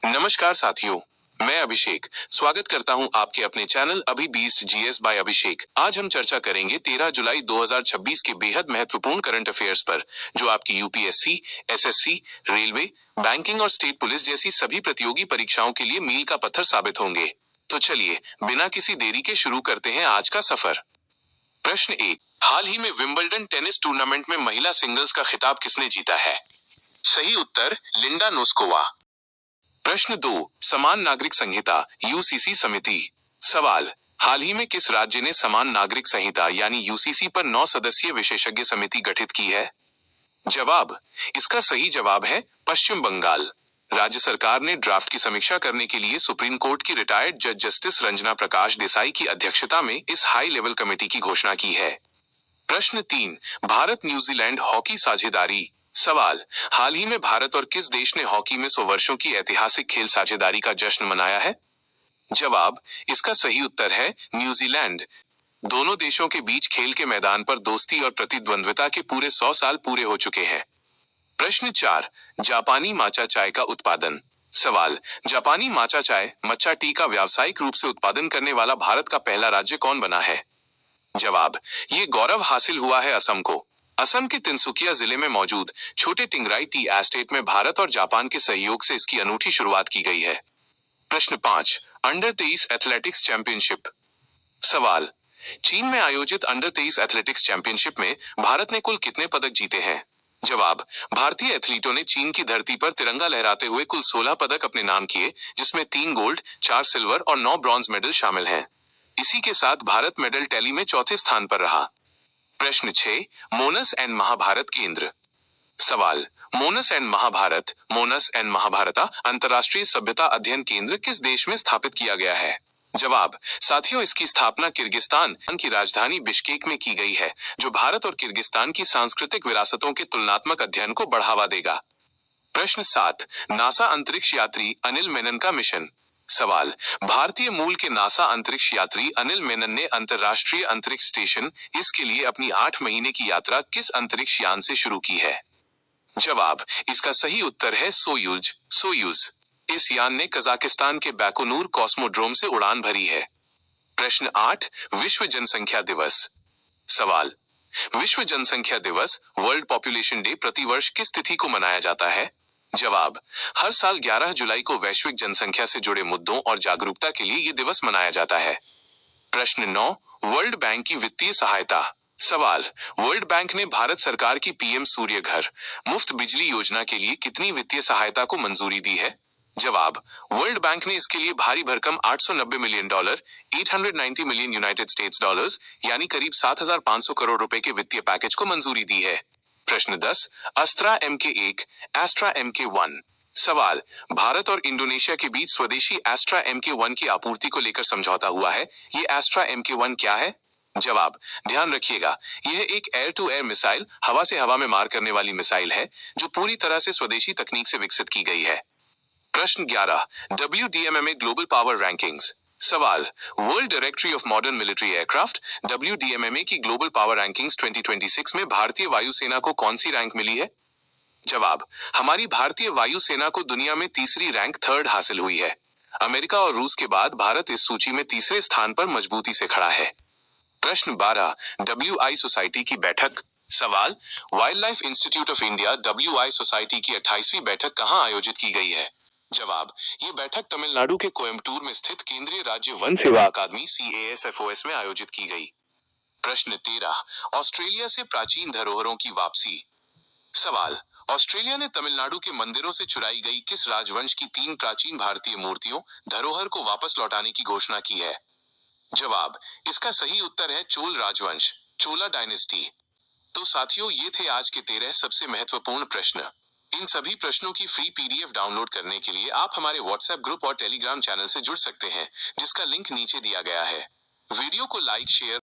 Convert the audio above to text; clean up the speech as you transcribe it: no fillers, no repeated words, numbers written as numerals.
नमस्कार साथियों, मैं अभिषेक स्वागत करता हूं आपके अपने चैनल अभी बीस्ट जीएस बाय अभिषेक। आज हम चर्चा करेंगे 13 जुलाई 2026 के बेहद महत्वपूर्ण करंट अफेयर्स पर, जो आपकी यूपीएससी, एसएससी, रेलवे, बैंकिंग और स्टेट पुलिस जैसी सभी प्रतियोगी परीक्षाओं के लिए मील का पत्थर साबित होंगे। तो चलिए बिना किसी देरी के शुरू करते हैं आज का सफर। प्रश्न 1, हाल ही में विंबलडन टेनिस टूर्नामेंट में महिला सिंगल्स का खिताब किसने जीता है? सही उत्तर लिंडा नोस्कोवा। प्रश्न 2, समान नागरिक संहिता यूसीसी समिति। सवाल, हाल ही में किस राज्य ने समान नागरिक संहिता यानी यूसीसी पर 9 सदस्यीय विशेषज्ञ समिति गठित की है? जवाब, इसका सही जवाब है पश्चिम बंगाल। राज्य सरकार ने ड्राफ्ट की समीक्षा करने के लिए सुप्रीम कोर्ट की रिटायर्ड जज जस्टिस रंजना प्रकाश देसाई की अध्यक्षता में इस हाई लेवल कमेटी की घोषणा की है। प्रश्न 3, भारत न्यूजीलैंड हॉकी साझेदारी। सवाल, हाल ही में भारत और किस देश ने हॉकी में 100 वर्षों की ऐतिहासिक खेल साझेदारी का जश्न मनाया है? जवाब, इसका सही उत्तर है न्यूजीलैंड। दोनों देशों के बीच खेल के मैदान पर दोस्ती और प्रतिद्वंद्विता के पूरे 100 साल पूरे हो चुके हैं। प्रश्न 4, जापानी माचा चाय का उत्पादन। सवाल, जापानी माचा चाय मच्चा टी का व्यावसायिक रूप से उत्पादन करने वाला भारत का पहला राज्य कौन बना है? जवाब, ये गौरव हासिल हुआ है असम को। असम के तिनसुकिया जिले में मौजूद छोटे टिंगराई टी एस्टेट में भारत और जापान के सहयोग से इसकी अनूठी शुरुआत की गई है। प्रश्न 5, अंडर 23 एथलेटिक्स चैंपियनशिप। सवाल, चीन में आयोजित अंडर 23 एथलेटिक्स चैंपियनशिप में भारत ने कुल कितने पदक जीते हैं? जवाब, भारतीय एथलीटों ने चीन की धरती पर तिरंगा लहराते हुए कुल 16 पदक अपने नाम किए, जिसमें 3 गोल्ड, 4 सिल्वर और 9 ब्रॉन्ज मेडल शामिल हैं। इसी के साथ भारत मेडल टैली में चौथे स्थान पर रहा। प्रश्न 6, मोनस एंड महाभारत केंद्र। सवाल, मोनस एंड महाभारता अंतर्राष्ट्रीय सभ्यता अध्ययन केंद्र किस देश में स्थापित किया गया है? जवाब, साथियों इसकी स्थापना किर्गिस्तान की राजधानी बिश्केक में की गई है, जो भारत और किर्गिस्तान की सांस्कृतिक विरासतों के तुलनात्मक अध्ययन को बढ़ावा देगा। प्रश्न 7, नासा अंतरिक्ष यात्री अनिल मेनन का मिशन। सवाल, भारतीय मूल के नासा अंतरिक्ष यात्री अनिल मेनन ने अंतर्राष्ट्रीय अंतरिक्ष स्टेशन इसके लिए अपनी 8 महीने की यात्रा किस अंतरिक्ष यान से शुरू की है? जवाब, इसका सही उत्तर है सोयूज। इस यान ने कजाकिस्तान के बैकोनूर कॉस्मोड्रोम से उड़ान भरी है। प्रश्न 8, विश्व जनसंख्या दिवस। सवाल, विश्व जनसंख्या दिवस वर्ल्ड पॉपुलेशन डे प्रतिवर्ष किस तिथि को मनाया जाता है? जवाब, हर साल 11 जुलाई को वैश्विक जनसंख्या से जुड़े मुद्दों और जागरूकता के लिए ये दिवस मनाया जाता है। प्रश्न 9, वर्ल्ड बैंक की वित्तीय सहायता। सवाल, वर्ल्ड बैंक ने भारत सरकार की पीएम सूर्य घर मुफ्त बिजली योजना के लिए कितनी वित्तीय सहायता को मंजूरी दी है? जवाब, वर्ल्ड बैंक ने इसके लिए भारी भरकम $890 million, 890 million United states dollars यानी करीब 7,500 करोड़ रुपए के वित्तीय पैकेज को मंजूरी दी है। प्रश्न 10, अस्त्रा MK1, एस्ट्रा MK1। सवाल, भारत और इंडोनेशिया के बीच स्वदेशी एस्ट्रा MK1 की आपूर्ति को लेकर समझौता हुआ है। ये एस्ट्रा MK1 क्या है? जवाब, ध्यान रखिएगा, यह एक एयर टू एयर मिसाइल, हवा से हवा में मार करने वाली मिसाइल है, जो पूरी तरह से स्वदेशी तकनीक से विकसित की गई है। प्रश्न 11, WDMMA ग्लोबल पावर रैंकिंग्स। सवाल, world directory of modern military aircraft WDMMA की ग्लोबल पावर रैंकिंग्स 2026 में भारतीय वायुसेना को कौन सी रैंक मिली है? जवाब, हमारी भारतीय वायुसेना को दुनिया में तीसरी रैंक 3rd हासिल हुई है। अमेरिका और रूस के बाद भारत इस सूची में तीसरे स्थान पर मजबूती से खड़ा है। प्रश्न 12, WI सोसाइटी की बैठक। सवाल, wild life institute of India WI society की 28वीं बैठक कहां आयोजित की गई है? जवाब, ये बैठक तमिलनाडु के कोयम्बटूर में स्थित केंद्रीय राज्य वन सेवा अकादमी CASFOS में आयोजित की गई। प्रश्न 13, ऑस्ट्रेलिया से प्राचीन धरोहरों की वापसी। सवाल, ऑस्ट्रेलिया ने तमिलनाडु के मंदिरों से चुराई गई किस राजवंश की 3 प्राचीन भारतीय मूर्तियों धरोहर को वापस लौटाने की घोषणा की है? जवाब, इसका सही उत्तर है चोल राजवंश, चोला डायनेस्टी। तो साथियों, ये थे आज के 13 सबसे महत्वपूर्ण प्रश्न। इन सभी प्रश्नों की फ्री PDF डाउनलोड करने के लिए आप हमारे WhatsApp ग्रुप और टेलीग्राम चैनल से जुड़ सकते हैं, जिसका लिंक नीचे दिया गया है। वीडियो को लाइक, शेयर